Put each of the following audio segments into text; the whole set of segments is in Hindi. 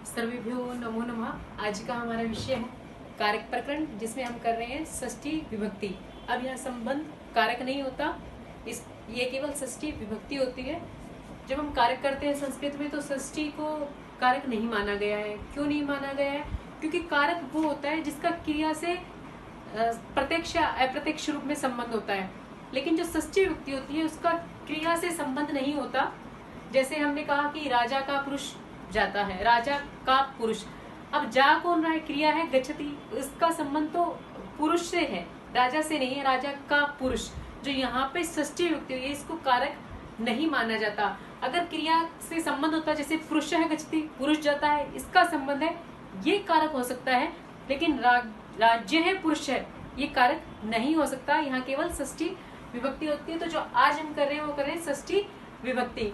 सर्वेभ्यो नमो नमः। आज का हमारा विषय है कारक प्रकरण, जिसमें हम कर रहे हैं षष्ठी विभक्ति। अब यह संबंध कारक नहीं होता, ये केवल षष्ठी विभक्ति होती है। जब हम कारक करते हैं संस्कृत में तो षष्ठी को कारक नहीं माना गया है। क्यों नहीं माना गया है? क्योंकि कारक वो होता है जिसका क्रिया से प्रत्यक्ष या अप्रत्यक्ष रूप में संबंध होता है, लेकिन जो षष्ठी विभक्ति होती है उसका क्रिया से संबंध नहीं होता। जैसे हमने कहा कि राजा का पुरुष जाता है, राजा का पुरुष। अब जा कौन रहा है? क्रिया है गच्छति, इसका संबंध तो पुरुष से है, राजा से नहीं है। राजा का पुरुष जो यहाँ पे षष्ठी विभक्ति हुई है, इसको कारक नहीं माना जाता। अगर क्रिया से संबंध होता, जैसे पुरुष है गच्छति, पुरुष जाता है, इसका संबंध है, ये कारक हो सकता है। लेकिन राज्य है, पुरुष है, ये कारक नहीं हो सकता। यहाँ केवल षष्ठी विभक्ति होती है। तो जो आज हम कर रहे हैं वो कर रहे हैं षष्ठी विभक्ति।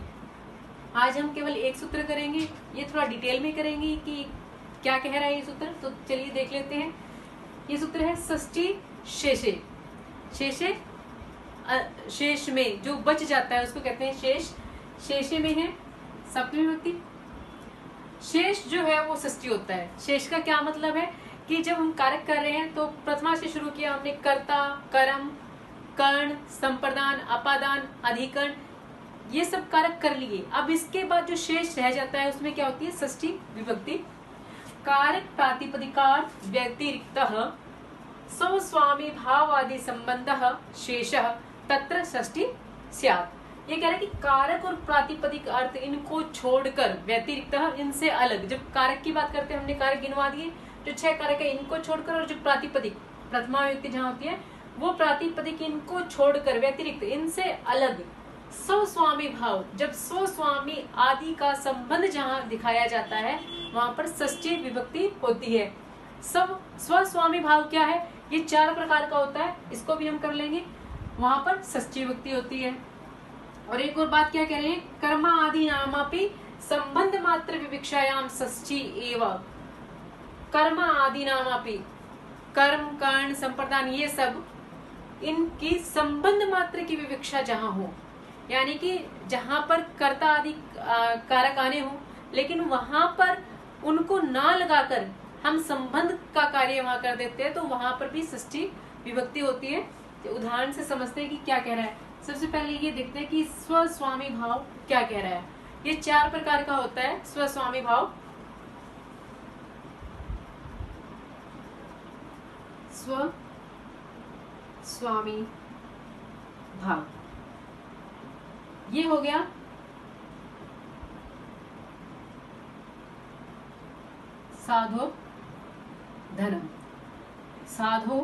आज हम केवल एक सूत्र करेंगे, ये थोड़ा डिटेल में करेंगे कि क्या कह रहा है ये सूत्र। तो चलिए देख लेते हैं। ये सूत्र है षष्ठी शेषे। शेषे शेष में जो बच जाता है उसको कहते हैं शेष। शेषे में है सप्तमी विभक्ति। शेष जो है वो षष्ठी होता है। शेष का क्या मतलब है कि जब हम कारक कर रहे हैं तो प्रथमा से शुरू किया हमने, कर्ता, कर्म, कर्ण, संप्रदान, अपादान, अधिकरण, ये सब कारक कर लिए। अब इसके बाद जो शेष रह जाता है उसमें क्या होती है? षष्ठी विभक्ति। कारक प्रातिपदिकार्थ व्यतिरिक्तः स्वस्वामी भावादि संबंधः शेषः तत्र षष्ठी स्यात्। ये कह रहा है कि कारक और प्रातिपदिक अर्थ इनको छोड़कर, व्यतिरिक्त इनसे अलग, जब कारक की बात करते हैं हमने कारक गिनवा दिए, जो 6 कारक है इनको छोड़कर, और जो प्रातिपदिक प्रथमा विभक्ति जहाँ होती है वो प्रातिपदिक इनको छोड़कर, व्यतिरिक्त इनसे अलग स्वस्वामी भाव, जब स्वस्वामी आदि का संबंध जहाँ दिखाया जाता है वहां पर षष्ठी विभक्ति होती है। सब स्वस्वामी भाव क्या है? ये 4 प्रकार का होता है, इसको भी हम कर लेंगे। वहां पर षष्ठी विभक्ति होती है। और एक और बात क्या कह रहे हैं? कर्मा आदि नामापि संबंध मात्र विवक्षायाम षष्ठी एव। कर्मा आदि नामापि, कर्म, कर्ण, संप्रदान, ये सब इनकी संबंध मात्र की विवक्षा जहां हो, यानी कि जहां पर कर्ता आदि कारक आने हो, लेकिन वहां पर उनको ना लगाकर हम संबंध का कार्य वहां कर देते हैं, तो वहां पर भी षष्ठी विभक्ति होती है। तो उदाहरण से समझते हैं कि क्या कह रहा है। सबसे पहले ये देखते हैं कि स्वस्वामी भाव क्या कह रहा है। ये 4 प्रकार का होता है स्वस्वामी भाव। स्वस्वामी भाव ये हो गया साधो धनम। साधो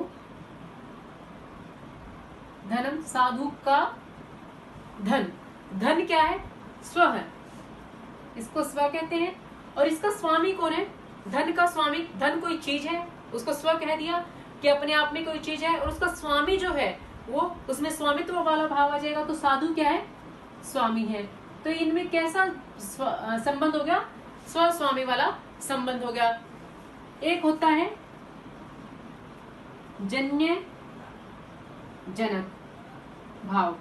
धनम, साधु का धन। धन क्या है? स्व है, इसको स्व कहते हैं। और इसका स्वामी कौन है? धन का स्वामी। धन कोई चीज है, उसको स्व कह दिया कि अपने आप में कोई चीज है, और उसका स्वामी जो है वो, उसमें स्वामित्व वाला भाव आ जाएगा। तो साधु क्या है? स्वामी है। तो इनमें कैसा संबंध हो गया? स्वस्वामी वाला संबंध हो गया। एक होता है जन्य जनक भाव।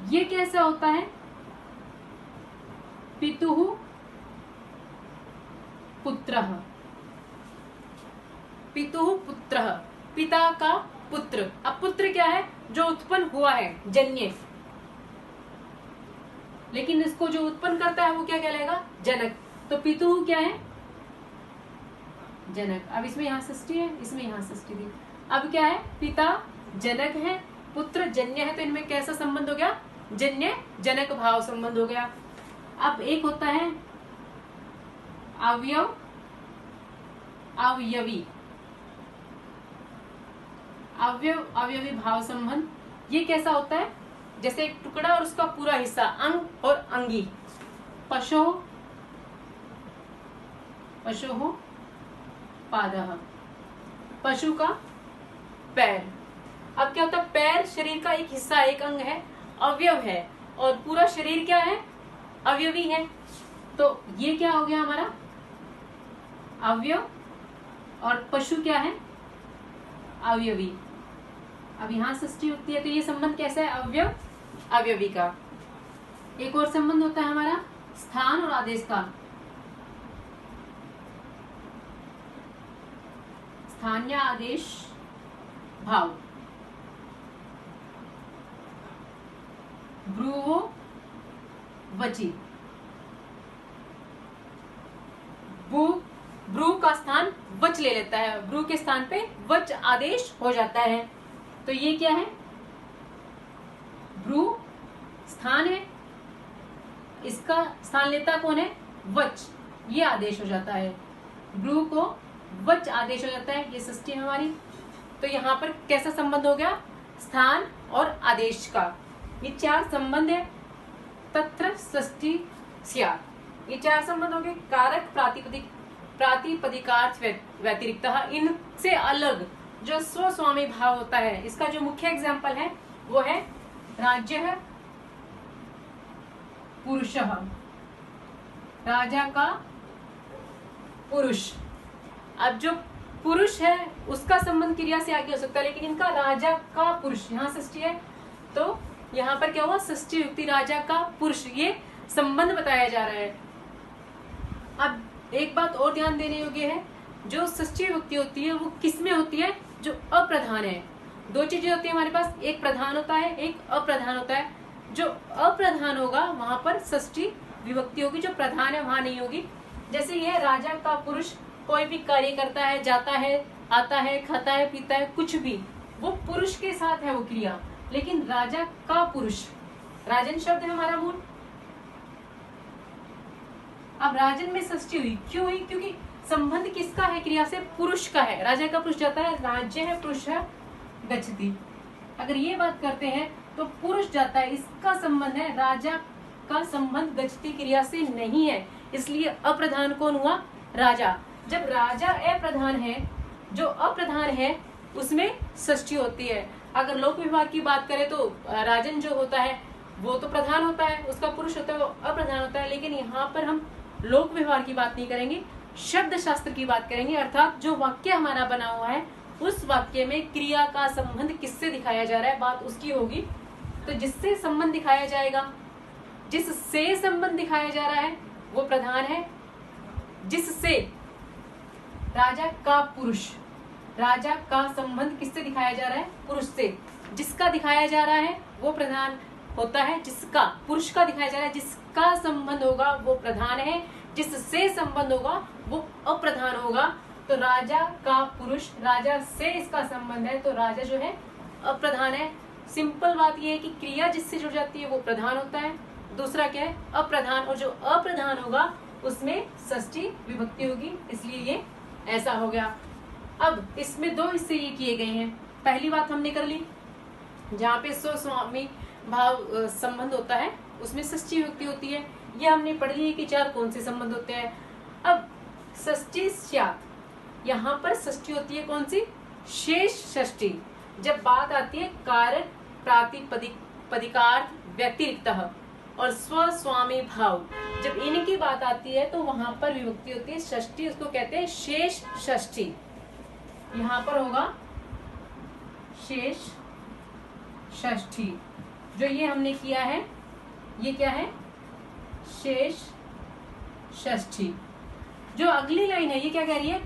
ये कैसा होता है? पितुः पुत्रः। पितुः पुत्रः, पिता का पुत्र। अब पुत्र क्या है? जो उत्पन्न हुआ है, जन्य। लेकिन इसको जो उत्पन्न करता है वो क्या कहलाएगा? जनक। तो पितुः क्या है? जनक। अब इसमें यहाँ षष्ठी है, इसमें यहाँ षष्ठी थी। अब क्या है? पिता जनक है, पुत्र जन्य है, तो इनमें कैसा संबंध हो गया? जन्य जनक भाव संबंध हो गया। अब एक होता है अवयव अवयवी। अवयव अवयवी भाव संबंध ये कैसा होता है? जैसे एक टुकड़ा और उसका पूरा हिस्सा, अंग और अंगी। पशो पशो पादः, पशु का पैर। अब क्या होता है? पैर शरीर का एक हिस्सा, एक अंग है, अवयव है, और पूरा शरीर क्या है? अवयवी है। तो ये क्या हो गया हमारा? अवयव। और पशु क्या है? अवयवी। अब यहाँ षष्ठी होती है, तो ये संबंध कैसा है? अवयव अवयवी का। एक और संबंध होता है हमारा स्थान और आदेश का। स्थानीय आदेश भाव, ब्रुवो वची, ब्रू का स्थान वच ले लेता है, ब्रू के स्थान पे वच आदेश हो जाता है। तो ये क्या है, ब्रू स्थान है, इसका स्थान लेता कौन है, वच, ये आदेश हो जाता है, ब्रू को वच आदेश हो जाता है, ये षष्ठी है हमारी। तो यहाँ पर कैसा संबंध हो गया, स्थान और आदेश का, ये चार संबंध है। तत्र षष्ठी स्यात्, ये चार संबंध हो गए, कारक प्रातिपदिकार्थ व्यतिरिक्त, इनसे अलग जो स्वस्वामी भाव होता है, इसका जो मुख्य एग्जाम्पल है वो है राज्य पुरुषः, राजा का पुरुष। अब जो पुरुष है उसका संबंध क्रिया से आगे हो सकता है, लेकिन इनका राजा का पुरुष, यहाँ षष्ठी है तो यहाँ पर क्या हुआ, षष्ठी युक्ति राजा का पुरुष, ये संबंध बताया जा रहा है। अब एक बात और ध्यान देने योग्य है, जो षष्ठी विभक्ति होती है वो किस में होती है, जो अप्रधान है। दो चीजें होती है हमारे पास, एक प्रधान होता है, एक अप्रधान होता है। जो अप्रधान होगा वहां पर षष्ठी विभक्ति होगी, जो प्रधान है वहां नहीं होगी। जैसे ये राजा का पुरुष कोई भी कार्य करता है, जाता है, आता है, खाता है, पीता है, कुछ भी, वो पुरुष के साथ है वो क्रिया। लेकिन राजा का पुरुष, राजन शब्द है हमारा मूल। अब राजन में षष्ठी हुई, क्यों हुई, क्योंकि संबंध किसका है, क्रिया से, पुरुष का है। राजा का पुरुष जाता है, राज्य है, पुरुष है, गच्छति। अगर ये बात करते हैं तो पुरुष जाता है, इसका संबंध है, राजा का संबंध गच्छति क्रिया से नहीं है, इसलिए अप्रधान कौन हुआ, राजा। जब राजा अप्रधान है, जो अप्रधान है उसमें षष्ठी होती है। अगर लोक व्यवहार की बात करें तो राजन जो होता है वो तो प्रधान होता है, उसका पुरुष होता है, वो अप्रधान होता है। लेकिन यहाँ पर हम लोक व्यवहार की बात नहीं करेंगे, शब्द शास्त्र की बात करेंगे, अर्थात जो वाक्य हमारा बना हुआ है उस वाक्य में क्रिया का संबंध किससे दिखाया जा रहा है, बात उसकी होगी। तो जिससे संबंध दिखाया जाएगा, जिससे संबंध दिखाया जा रहा है वो प्रधान है। जिससे राजा का पुरुष, राजा का संबंध किससे दिखाया जा रहा है, पुरुष से। जिसका दिखाया जा रहा है वो प्रधान होता है, जिसका, पुरुष का दिखाया जा रहा है, जिसका संबंध होगा वो प्रधान है, जिससे संबंध होगा वो अप्रधान होगा। तो राजा का पुरुष, राजा से इसका संबंध है, तो राजा जो है अप्रधान है। सिंपल बात यह है कि क्रिया जिससे जुड़ जाती है वो प्रधान होता है, दूसरा क्या है, अप्रधान, और जो अप्रधान होगा उसमें षष्ठी विभक्ति होगी, इसलिए ये ऐसा हो गया। अब इसमें दो हिस्से ये किए गए हैं। पहली बात हमने कर ली, जहाँ पे स्वस्वामी भाव संबंध होता है उसमें षष्ठी विभक्ति होती है, ये हमने पढ़ ली कि चार कौन से संबंध होते हैं। अब षष्ठी स्यात्, यहाँ पर षष्ठी होती है कौन सी, शेष षष्ठी। जब बात आती है कारक प्रातिपदिकार्थ व्यतिरिक्त और स्वस्वामी भाव, जब इनकी बात आती है तो वहां पर विभक्ति होती है षष्ठी, उसको कहते हैं शेष षष्ठी। यहाँ पर होगा शेष षष्ठी। जो ये हमने किया है ये क्या है, शेष षष्ठी। जो अगली लाइन है ये क्या कह रही है,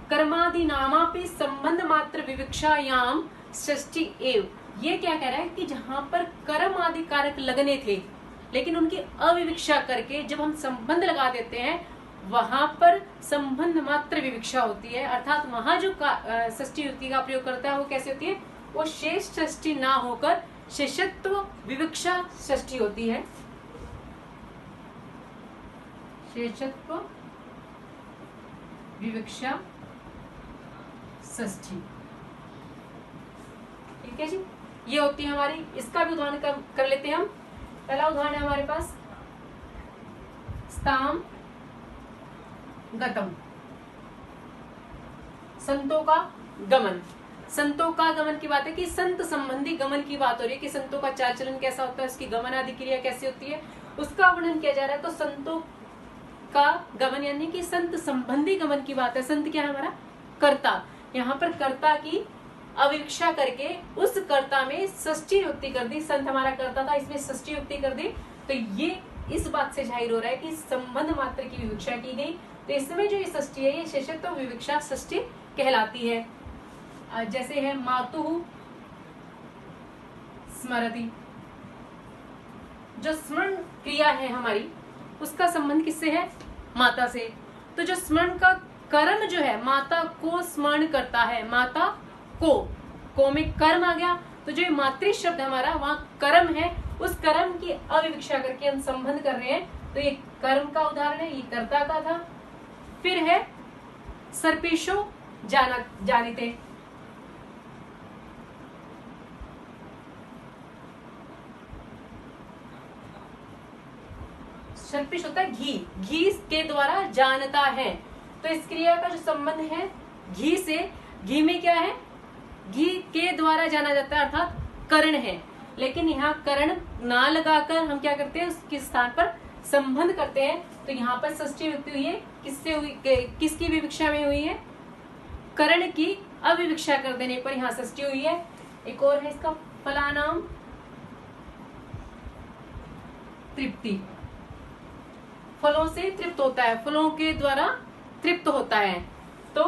कर्मादि नामापि संबंध मात्र विवक्षायाम षष्ठी एव। ये क्या कह रहा है कि जहां पर कर्म आदि कारक लगने थे लेकिन उनकी अविवक्षा करके जब हम संबंध लगा देते हैं वहां पर संबंध मात्र विवक्षा होती है, अर्थात वहां जो षष्ठी युक्ति का प्रयोग करता है वो कैसे होती है, वो शेष षष्ठी ना होकर शेषत्व विवक्षा षष्ठी होती है। शेषत्व विवक्षा षष्ठी, ठीक है जी, ये होती है हमारी। इसका भी उदाहरण कर लेते हैं हम। पहला उदाहरण है हमारे पास स्ताम गतम, संतों का गमन। संतों का गमन की बात है कि संत संबंधी गमन की बात हो रही है कि संतों का चाल चलन कैसा होता है, उसकी गमन आदि क्रिया कैसी होती है, उसका वर्णन किया जा रहा है। तो संतों का गमन यानी कि संत संबंधी गमन की बात है। संत क्या है हमारा, कर्ता। यहाँ पर कर्ता की अविवक्षा करके उस कर्ता में षष्ठी युक्ति कर दी। संत हमारा कर्ता था, इसमें षष्ठी युक्ति कर दी। तो ये इस बात से जाहिर हो रहा है कि संबंध मात्र की विवक्षा की गई। तो इसमें जो ये षष्ठी है ये शेषत्व विवक्षा षष्ठी कहलाती है। जैसे है मातुः स्मरति, जो स्मरण क्रिया है हमारी उसका संबंध किससे है? माता से। तो जो स्मरण का कर्म जो है माता को स्मरण करता है, माता को में कर्म आ गया, तो जो मातृ शब्द हमारा वहां कर्म है, उस कर्म की अविवक्षा करके हम संबंध कर रहे हैं। तो ये कर्म का उदाहरण है, ये कर्ता का था। फिर है सर्पेशो जानिते, सर्पिश होता है घी, घी के द्वारा जानता है। तो इस क्रिया का जो संबंध है घी से, घी में क्या है? घी के द्वारा जाना जाता है, अर्थात करण है। लेकिन यहाँ करण ना लगाकर हम क्या करते हैं? उसके स्थान पर संबंध करते हैं। तो यहाँ पर षष्ठी विभक्ति हुई है, किससे हुई? किसकी विवक्षा में हुई है? करण की अविवक्षा कर देने पर यहाँ षष्ठी हुई है। एक और है इसका फलानाम तृप्ति, फलों से तृप्त होता है, फलों के द्वारा तृप्त होता है। तो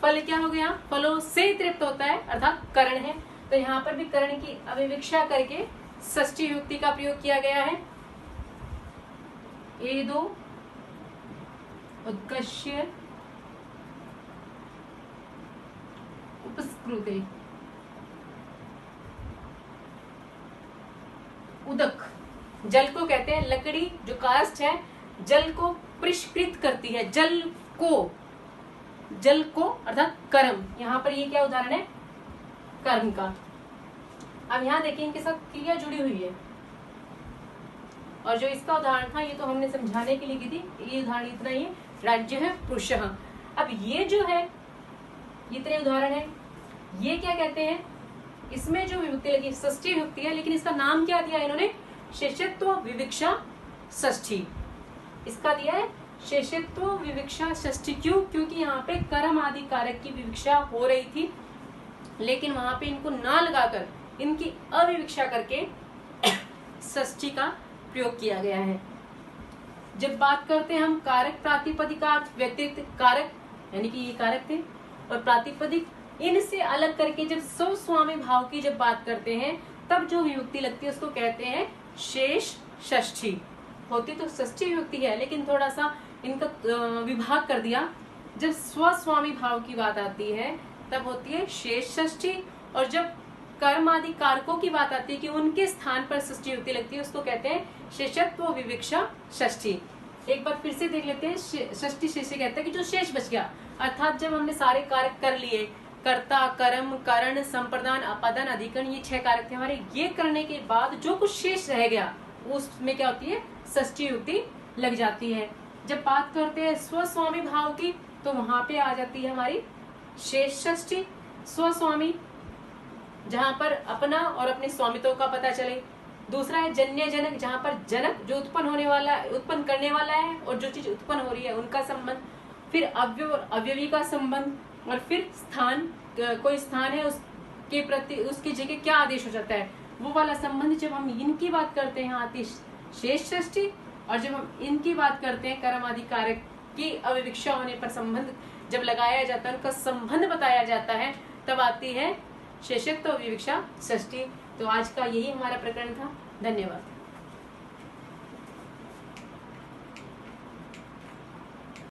फल क्या हो गया? फलों से तृप्त होता है, अर्थात करण है। तो यहाँ पर भी करण की अविवक्षा करके षष्ठी विभक्ति का प्रयोग किया गया है। एदो उद्गश्य उपस्कृते, उदक जल को कहते हैं, लकड़ी जो काष्ठ है जल को परिष्कृत करती है, जल को अर्थात कर्म। यहाँ पर ये क्या उदाहरण है? कर्म का। अब यहाँ देखिए इनके साथ क्रिया जुड़ी हुई है, और जो इसका उदाहरण था ये तो हमने समझाने के लिए की थी, ये उदाहरण इतना ही है, राज्य है पुरुषः। अब ये जो है इतने उदाहरण है, ये क्या कहते हैं? इसमें जो विभक्ति लगी षष्ठी विभक्ति है, लेकिन इसका नाम क्या दिया इन्होंने? शेषत्व विवक्षा षष्ठी। इसका दिया है शेषत्व विवक्षा षष्ठी। क्यों? क्योंकि यहाँ पे कर्म आदि कारक की विवक्षा हो रही थी, लेकिन वहां पे इनको ना लगाकर इनकी अविवक्षा करके षष्ठी का प्रयोग किया गया है। जब बात करते हैं हम कारक प्रातिपदिकार्थ व्यतिरिक्त कारक, यानी कि ये कारक थे और प्रातिपदिक, इनसे अलग करके जब स्वस्वामी भाव की जब बात करते हैं तब जो विभक्ति लगती है उसको कहते हैं शेष षष्ठी। होती तो षष्ठी विभक्ति है, लेकिन थोड़ा सा इनका विभाग कर दिया। जब स्वस्वामी भाव की बात आती है तब होती है शेष षष्ठी, और जब कर्म आदि कारकों की बात आती है कि उनके स्थान पर षष्ठी विभक्ति लगती है उसको कहते हैं शेषत्व विवक्षा षष्ठी। एक बार फिर से देख लेते हैं, षष्ठी शेष कहते हैं कि जो शेष बच गया, अर्थात जब हमने सारे कारक कर लिए, कर्ता, कर्म, करण, संप्रदान, अपादान, अधिकरण, ये 6 कारक थे हमारे, ये करने के बाद जो कुछ शेष रह गया उसमें क्या होती है? षष्ठी विभक्ति लग जाती है। जब बात करते हैं स्वस्वामी भाव की तो वहां पे आ जाती है हमारी शेष षष्ठी। स्वस्वामी, जहां पर अपना और अपने स्वामित्व का पता चले। दूसरा है जन्य जनक, जहां पर जनक जो उत्पन्न होने वाला है, उत्पन्न करने वाला है, और जो चीज उत्पन्न हो रही है उनका संबंध। फिर अव्यव और अव्यवी का संबंध, और फिर स्थान, कोई स्थान है उसके प्रति उसकी जगह क्या आदेश हो जाता है वो वाला संबंध। जब हम इनकी बात करते हैं आती शेष षष्ठी, और जब हम इनकी बात करते हैं कर्म आदि कारक की अविवक्षा होने पर संबंध जब लगाया जाता है, उनका संबंध बताया जाता है, तब आती है शेषत्व विवक्षा षष्ठी। तो आज का यही हमारा प्रकरण था। धन्यवाद।